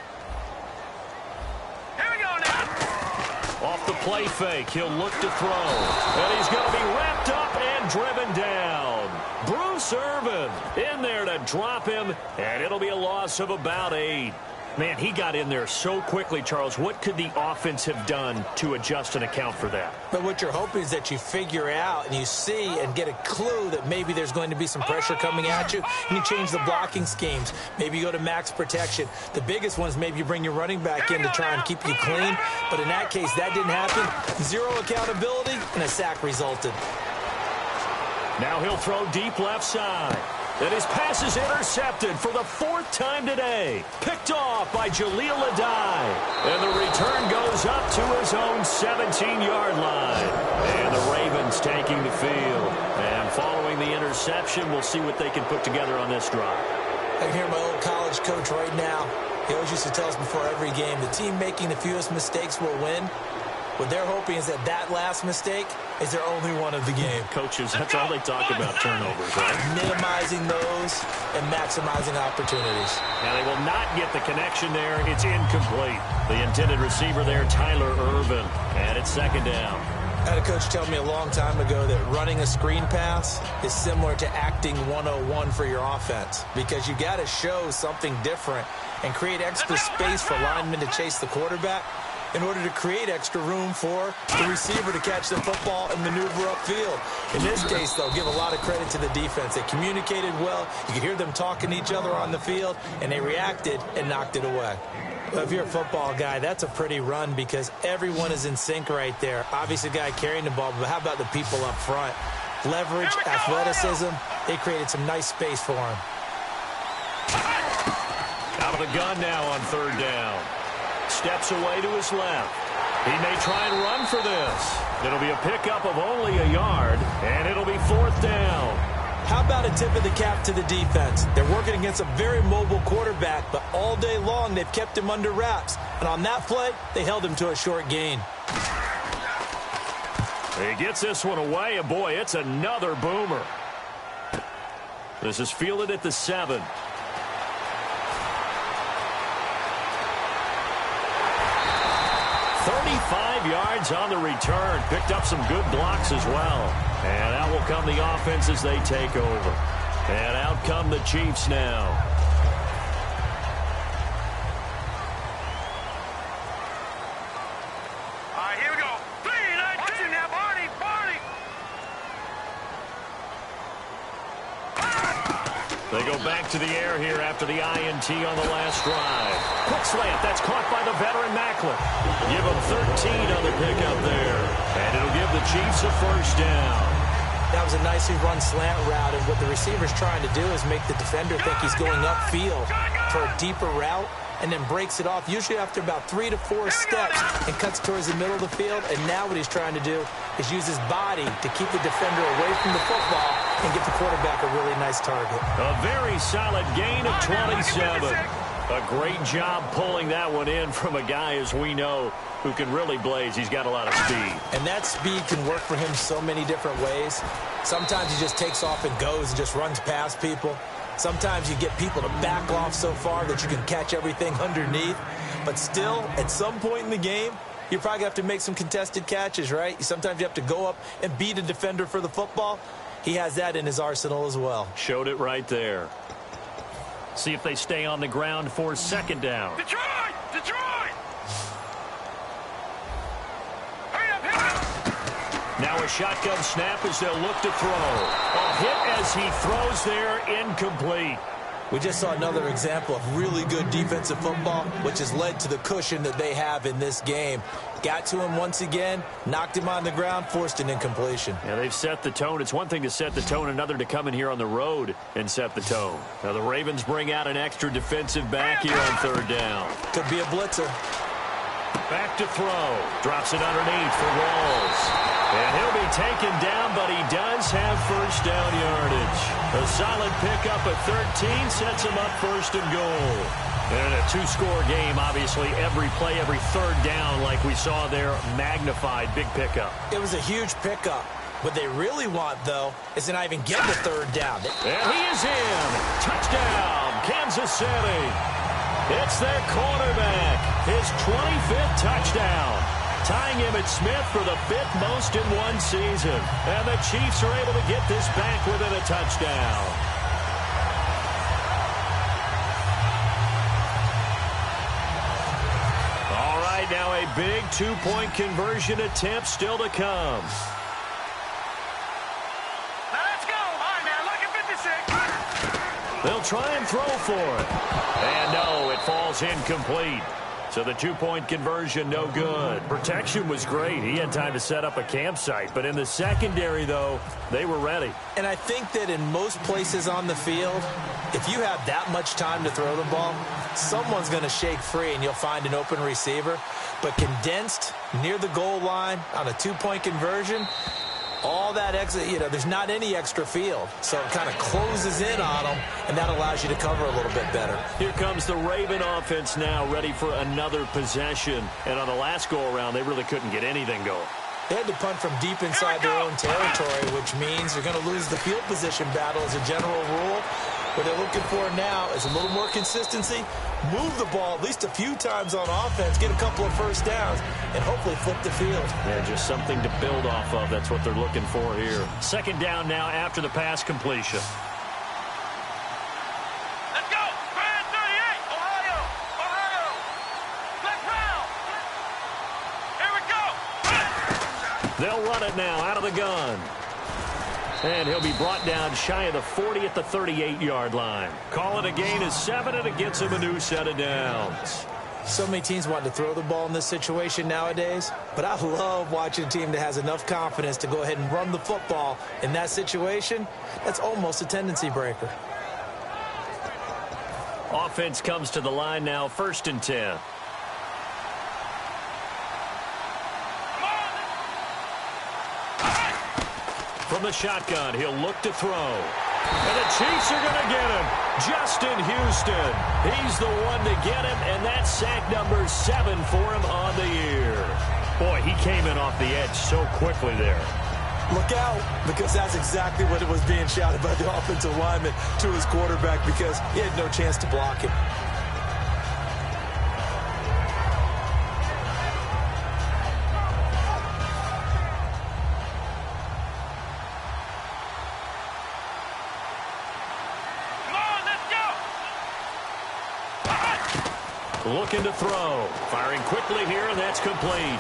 Here we go now. Off the play fake, he'll look to throw. And he's going to be wrapped up and driven down. Bruce Irvin in there to drop him, and it'll be a loss of about 8. Man, he got in there so quickly, Charles. What could the offense have done to adjust and account for that? But what you're hoping is that you figure out and you see and get a clue that maybe there's going to be some pressure coming at you, and you change the blocking schemes. Maybe you go to max protection. The biggest one is maybe you bring your running back in to try and keep you clean. But in that case, that didn't happen. Zero accountability, and a sack resulted. Now he'll throw deep left side. And his pass is intercepted for the 4th time today. Picked off by Jaleel Adai. And the return goes up to his own 17-yard line. And the Ravens taking the field. And following the interception, we'll see what they can put together on this drive. I can hear my old college coach right now. He always used to tell us before every game, the team making the fewest mistakes will win. What they're hoping is that that last mistake is their only one of the game. Coaches, that's all they talk about, turnovers, right? Minimizing those and maximizing opportunities. Now, they will not get the connection there. It's incomplete. The intended receiver there, Tyler Irvin. And it's 2nd down. I had a coach tell me a long time ago that running a screen pass is similar to acting 101 for your offense, because you got to show something different and create extra space for linemen to chase the quarterback in order to create extra room for the receiver to catch the football and maneuver upfield. In this case, though, give a lot of credit to the defense. They communicated well. You could hear them talking to each other on the field, and they reacted and knocked it away. Well, if you're a football guy, that's a pretty run because everyone is in sync right there. Obviously, the guy carrying the ball, but how about the people up front? Leverage, athleticism, they created some nice space for him. Out of the gun now on 3rd down. Steps away to his left. He may try and run for this. It'll be a pickup of only a yard, and it'll be 4th down. How about a tip of the cap to the defense? They're working against a very mobile quarterback, but all day long they've kept him under wraps. And on that play, they held him to a short gain. He gets this one away, and boy, it's another boomer. This is fielded at the 7. 35 yards on the return. Picked up some good blocks as well. And out will come the offense as they take over. And out come the Chiefs now. All right, here we go. 3-19 now, Barney. They go back to the air here after the INT on the last drive. Quick slant. That's caught by the veteran Macklin. Give him 13 on the pickup there. And it'll give the Chiefs a first down. That was a nicely run slant route, and what the receiver's trying to do is make the defender think he's going upfield for a deeper route, and then breaks it off, usually after about 3 to 4 steps, and cuts towards the middle of the field. And now what he's trying to do is use his body to keep the defender away from the football and get the quarterback a really nice target. A very solid gain of 27. A great job pulling that one in from a guy, as we know, who can really blaze. He's got a lot of speed. And that speed can work for him so many different ways. Sometimes he just takes off and goes and just runs past people. Sometimes you get people to back off so far that you can catch everything underneath. But still, at some point in the game, you're probably going to have to make some contested catches, right? Sometimes you have to go up and beat a defender for the football. He has that in his arsenal as well. Showed it right there. See if they stay on the ground for second down. Detroit! Hurry up! Now a shotgun snap as they'll look to throw. A hit as he throws there, incomplete. We just saw another example of really good defensive football, which has led to the cushion that they have in this game. Got to him once again, knocked him on the ground, forced an incompletion. Yeah, they've set the tone. It's one thing to set the tone, another to come in here on the road and set the tone. Now the Ravens bring out an extra defensive back here on third down. Could be a blitzer. Back to throw. Drops it underneath for Rawls. And he'll be taken down, but he does have first down yardage. A solid pickup at 13 sets him up first and goal. And in a two-score game, obviously, every play, every third down, like we saw there, magnified, big pickup. It was a huge pickup. What they really want, though, is to not even get the third down. And he is in. Touchdown, Kansas City. It's their quarterback. His 25th touchdown. Tying him at Smith for the 5th most in one season. And the Chiefs are able to get this back within a touchdown. All right, now a big two-point conversion attempt still to come. Let's go! All right, now, look at 56. They'll try and throw for it. And no, it falls incomplete. So the two-point conversion, no good. Protection was great. He had time to set up a campsite. But in the secondary, though, they were ready. And I think that in most places on the field, if you have that much time to throw the ball, someone's going to shake free and you'll find an open receiver. But condensed near the goal line on a two-point conversion, all that extra, there's not any extra field. So it kind of closes in on them, and that allows you to cover a little bit better. Here comes the Raven offense now, ready for another possession. And on the last go-around, they really couldn't get anything going. They had to punt from deep inside their own territory, which means they're going to lose the field position battle as a general rule. What they're looking for now is a little more consistency, move the ball at least a few times on offense, get a couple of first downs, and hopefully flip the field. Yeah, just something to build off of. That's what they're looking for here. Second down now after the pass completion. Let's go! Grand 38, Ohio! Let's go! Here we go! They'll run it now out of the gun. And he'll be brought down shy of the 40 at the 38-yard line. Call it a gain of 7, and it gets him a new set of downs. So many teams want to throw the ball in this situation nowadays, but I love watching a team that has enough confidence to go ahead and run the football in that situation. That's almost a tendency breaker. Offense comes to the line now, 1st and 10. From the shotgun, he'll look to throw. And the Chiefs are going to get him. Justin Houston. He's the one to get him, and that's sack number 7 for him on the year. Boy, he came in off the edge so quickly there. Look out, because that's exactly what it was being shouted by the offensive lineman to his quarterback, because he had no chance to block him. Looking to throw. Firing quickly here, and that's complete.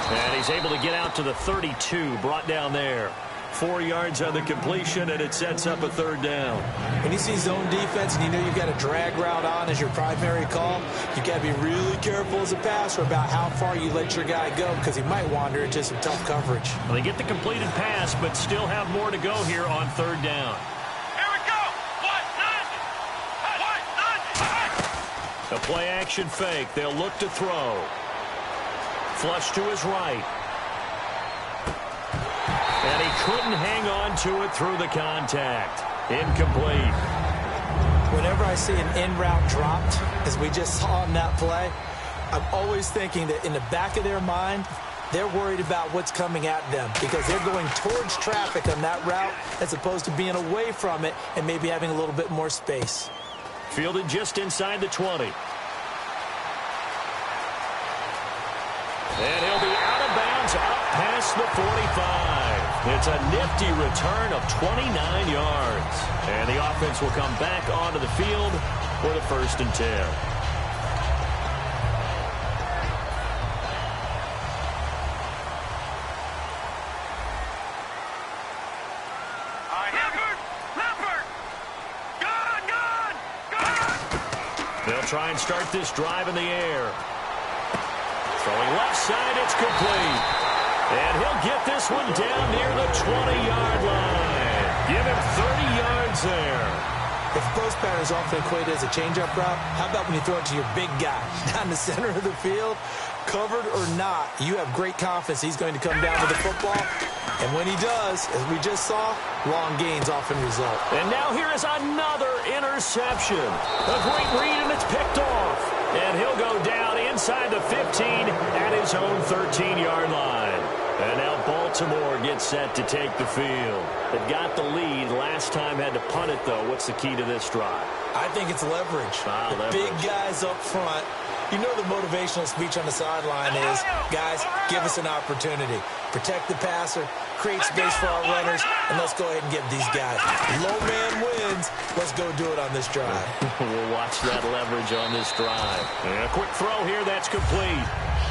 And he's able to get out to the 32, brought down there. 4 yards on the completion, and it sets up a third down. When you see zone defense and you know you've got a drag route on as your primary call, you've got to be really careful as a passer about how far you let your guy go, because he might wander into some tough coverage. Well, they get the completed pass, but still have more to go here on third down. A play-action fake. They'll look to throw. Flush to his right. And he couldn't hang on to it through the contact. Incomplete. Whenever I see an in-route dropped, as we just saw on that play, I'm always thinking that in the back of their mind, they're worried about what's coming at them, because they're going towards traffic on that route as opposed to being away from it and maybe having a little bit more space. Fielded just inside the 20. And he'll be out of bounds up past the 45. It's a nifty return of 29 yards. And the offense will come back onto the field for the 1st and 10. They'll try and start this drive in the air. Throwing left side, it's complete. And he'll get this one down near the 20-yard line. Give him 30 yards there. If post pattern is often equated as a change-up route, how about when you throw it to your big guy down the center of the field? Covered or not, you have great confidence he's going to come down with the football. And when he does, as we just saw, long gains often result. And now here is another interception. A great read, and it's picked off. And he'll go down inside the 15 at his own 13-yard line. And now Baltimore gets set to take the field. They've got the lead. Last time had to punt it, though. What's the key to this drive? I think it's leverage. The big guys up front. You know the motivational speech on the sideline is, guys, give us an opportunity. Protect the passer, create space for our runners, and let's go ahead and give these guys. Low man wins. Let's go do it on this drive. We'll watch that leverage on this drive. And a quick throw here, that's complete.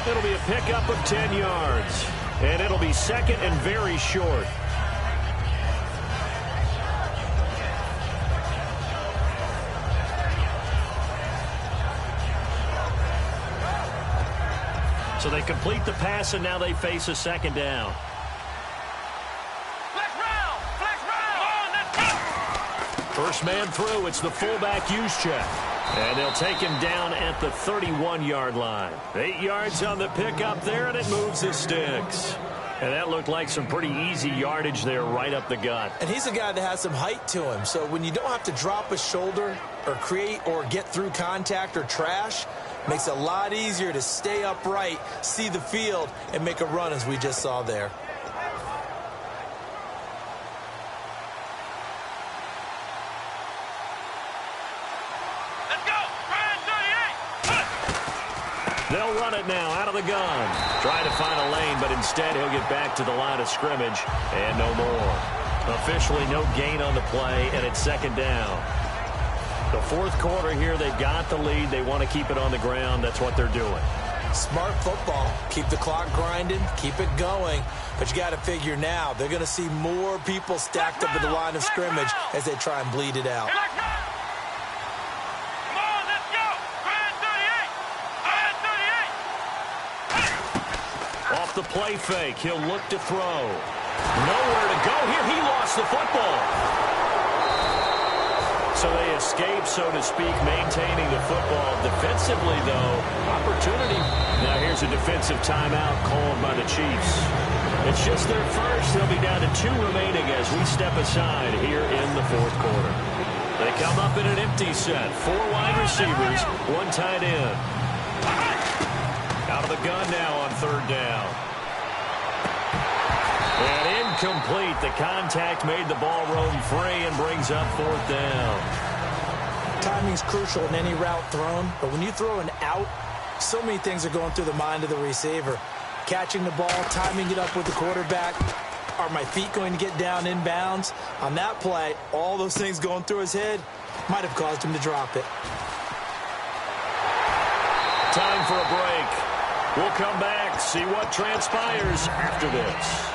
It'll be a pickup of 10 yards. And it'll be second and very short. So they complete the pass, and now they face a second down. First man through, it's the fullback use check. And they'll take him down at the 31-yard line. 8 yards on the pickup there, and it moves the sticks. And that looked like some pretty easy yardage there right up the gut. And he's a guy that has some height to him. So when you don't have to drop a shoulder or create or get through contact or trash, makes it a lot easier to stay upright, see the field, and make a run as we just saw there. They'll run it now out of the gun. Trying to find a lane, but instead he'll get back to the line of scrimmage and no more. Officially no gain on the play, and it's second down. The fourth quarter here, they've got the lead. They want to keep it on the ground. That's what they're doing. Smart football. Keep the clock grinding. Keep it going. But you got to figure now, they're going to see more people stacked up at the line of scrimmage as they try and bleed it out. Off the play fake, he'll look to throw. Nowhere to go here. He lost the football. So they escape, so to speak, maintaining the football. Defensively, though, opportunity. Now here's a defensive timeout called by the Chiefs. It's just their first. They'll be down to 2 remaining as we step aside here in the fourth quarter. They come up in an empty set. 4 wide receivers, 1 tight end. Out of the the gun now on third down. And incomplete. The contact made the ball roam free and brings up fourth down. Timing's crucial in any route thrown, but when you throw an out, so many things are going through the mind of the receiver. Catching the ball, timing it up with the quarterback. Are my feet going to get down inbounds? On that play, all those things going through his head might have caused him to drop it. Time for a break. We'll come back, see what transpires after this.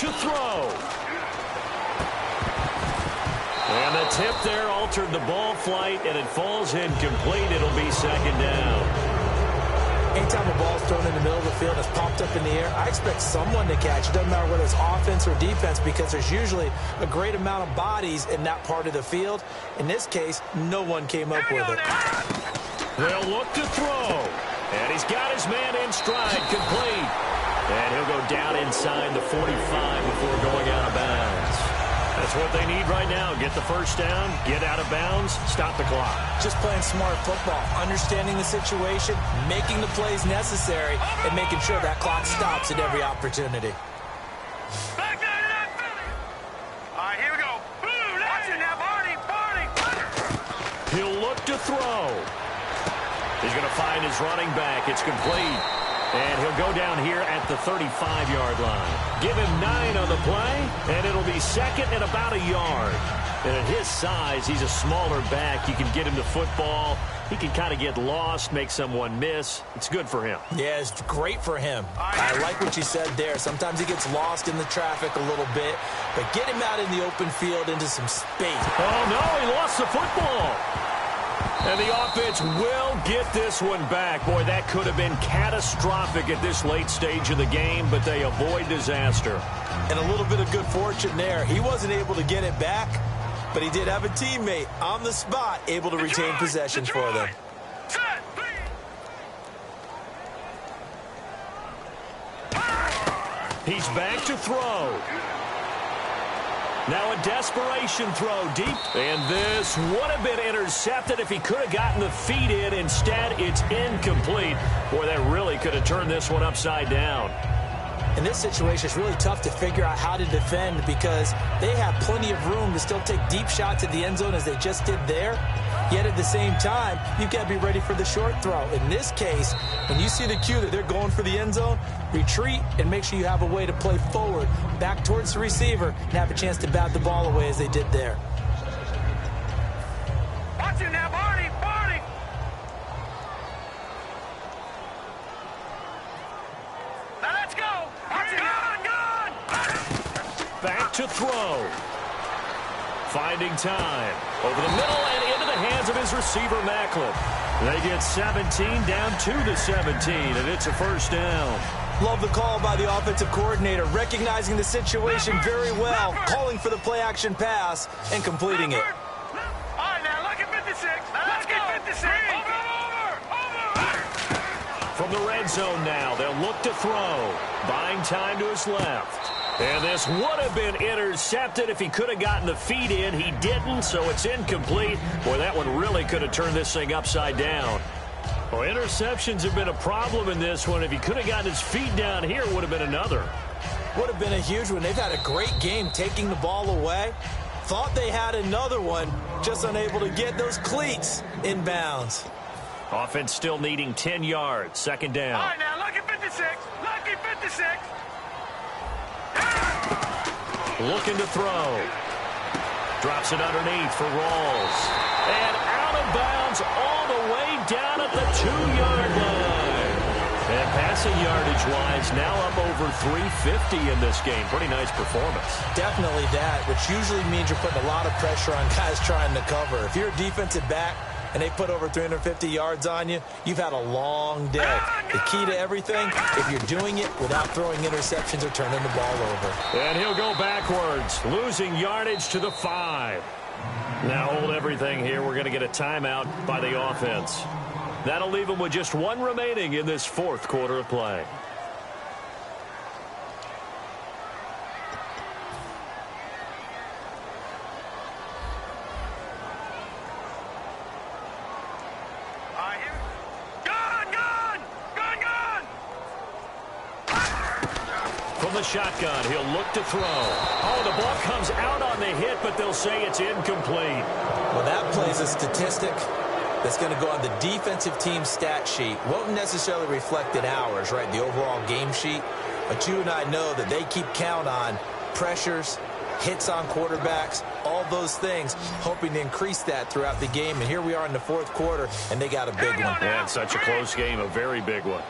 To throw. And the tip there altered the ball flight, and it falls incomplete. It'll be second down. Anytime a ball's thrown in the middle of the field, it's popped up in the air, I expect someone to catch. It doesn't matter whether it's offense or defense, because there's usually a great amount of bodies in that part of the field. In this case, no one came up with it. They'll look to throw. And he's got his man in stride, complete. And he'll go down inside the 45 before going out of bounds. That's what they need right now. Get the first down, get out of bounds, stop the clock. Just playing smart football, understanding the situation, making the plays necessary, and making sure that clock stops at every opportunity. Back there to that Philly. All right, here we go. Watch it now, Barney. He'll look to throw. He's going to find his running back. It's complete. And he'll go down here at the 35-yard line. Give him 9 on the play, and it'll be second and about a yard. And at his size, he's a smaller back. You can get him to football. He can kind of get lost, make someone miss. It's good for him. Yeah, it's great for him. I like what you said there. Sometimes he gets lost in the traffic a little bit, but get him out in the open field into some space. Oh, no, he lost the football. And the offense will get this one back. Boy, that could have been catastrophic at this late stage of the game, but they avoid disaster. And a little bit of good fortune there. He wasn't able to get it back, but he did have a teammate on the spot able to retain possession for them. He's back to throw. Now a desperation throw deep. And this would have been intercepted if he could have gotten the feet in. Instead, it's incomplete. Boy, that really could have turned this one upside down. In this situation, it's really tough to figure out how to defend because they have plenty of room to still take deep shots at the end zone as they just did there. Yet at the same time, you've got to be ready for the short throw. In this case, when you see the cue that they're going for the end zone, retreat and make sure you have a way to play forward, back towards the receiver, and have a chance to bat the ball away as they did there. Watch it now, Barney. Now let's go. Watch it now. Back to throw. Finding time. Over the middle and into the hands of his receiver, Macklin. They get 17 down to the 17, and it's a first down. Love the call by the offensive coordinator, recognizing the situation very well, calling for the play-action pass and completing it. All right, now look at 56. Let's get 56. Over. From the red zone now, they'll look to throw. Buying time to his left. And this would have been intercepted if he could have gotten the feet in. He didn't, so it's incomplete. Boy, that one really could have turned this thing upside down. Well, interceptions have been a problem in this one. If he could have gotten his feet down here, it would have been another. Would have been a huge one. They've had a great game taking the ball away. Thought they had another one, just unable to get those cleats in bounds. Offense still needing 10 yards. Second down. All right, now look at 56. Lucky 56. Looking to throw. Drops it underneath for Rawls. And out of bounds all the way down at the 2-yard line. And passing yardage-wise, now up over 350 in this game. Pretty nice performance. Definitely that, which usually means you're putting a lot of pressure on guys trying to cover. If you're a defensive back and they put over 350 yards on you, you've had a long day. The key to everything, if you're doing it without throwing interceptions or turning the ball over. And he'll go backwards, losing yardage to the 5. Now hold everything here. We're going to get a timeout by the offense. That'll leave them with just one remaining in this fourth quarter of play. From the shotgun, he'll look to throw. Oh, the ball comes out on the hit, but they'll say it's incomplete. Well, that plays a statistic that's going to go on the defensive team stat sheet. Won't necessarily reflect in ours, right, the overall game sheet. But you and I know that they keep count on pressures, hits on quarterbacks, all those things, hoping to increase that throughout the game. And here we are in the fourth quarter, and they got a big one. Yeah, it's such a close game, a very big one.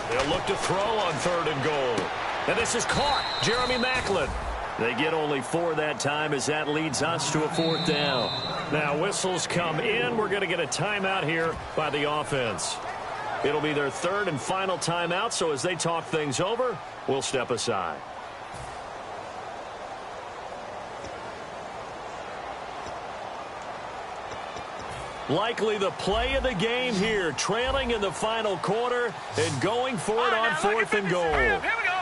They'll look to throw on 3rd and goal. And this is caught. Jeremy Maclin. They get only 4 that time as that leads us to a 4th down. Now whistles come in. We're going to get a timeout here by the offense. It'll be their 3rd and final timeout, so as they talk things over, we'll step aside. Likely the play of the game here, trailing in the final quarter and going for it on 4th and goal. Here we go.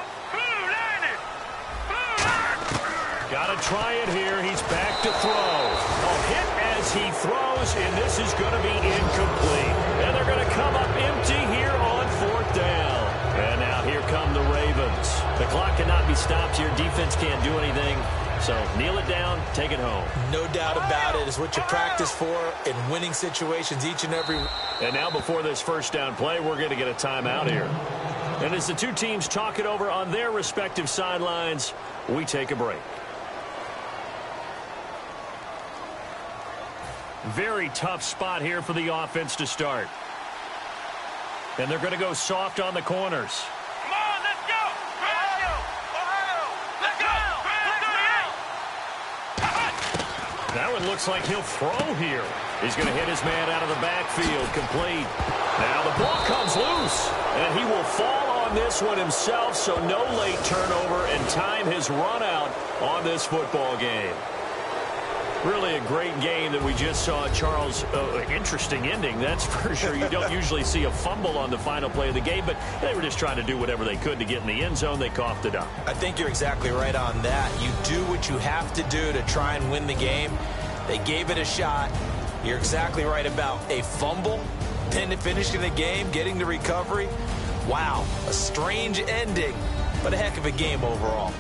Got to try it here. He's back to throw. A hit as he throws, and this is going to be incomplete. And they're going to come up empty here on 4th down. And now here come the Ravens. The clock cannot be stopped here. Defense can't do anything. So kneel it down, take it home. No doubt about it. It's what you practice for in winning situations each and every. And now before this first down play, we're going to get a timeout here. And as the two teams talk it over on their respective sidelines, we take a break. Very tough spot here for the offense to start. And they're going to go soft on the corners. Come on, let's go. Ohio. Let's go. That one looks like he'll throw here. He's going to hit his man out of the backfield, complete. Now the ball comes loose, and he will fall on this one himself, so no late turnover, and time has run out on this football game. Really a great game that we just saw, Charles. Interesting ending, that's for sure. You don't usually see a fumble on the final play of the game, but they were just trying to do whatever they could to get in the end zone. They coughed it up. I think you're exactly right on that. You do what you have to do to try and win the game. They gave it a shot. You're exactly right about a fumble, then finishing the game, getting the recovery. Wow, a strange ending, but a heck of a game overall.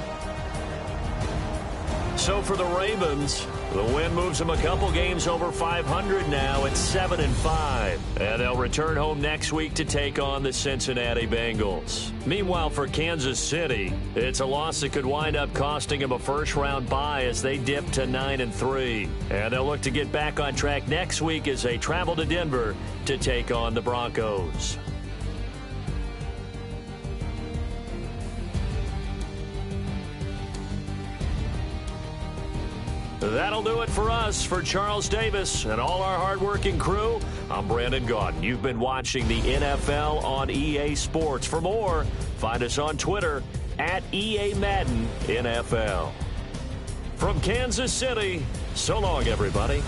So for the Ravens, the win moves them a couple games over 500 now at 7-5. And they'll return home next week to take on the Cincinnati Bengals. Meanwhile, for Kansas City, it's a loss that could wind up costing them a first-round bye as they dip to 9-3. And they'll look to get back on track next week as they travel to Denver to take on the Broncos. That'll do it for us. For Charles Davis and all our hardworking crew, I'm Brandon Gaudin. You've been watching the NFL on EA Sports. For more, find us on Twitter at EA Madden NFL. From Kansas City, so long, everybody.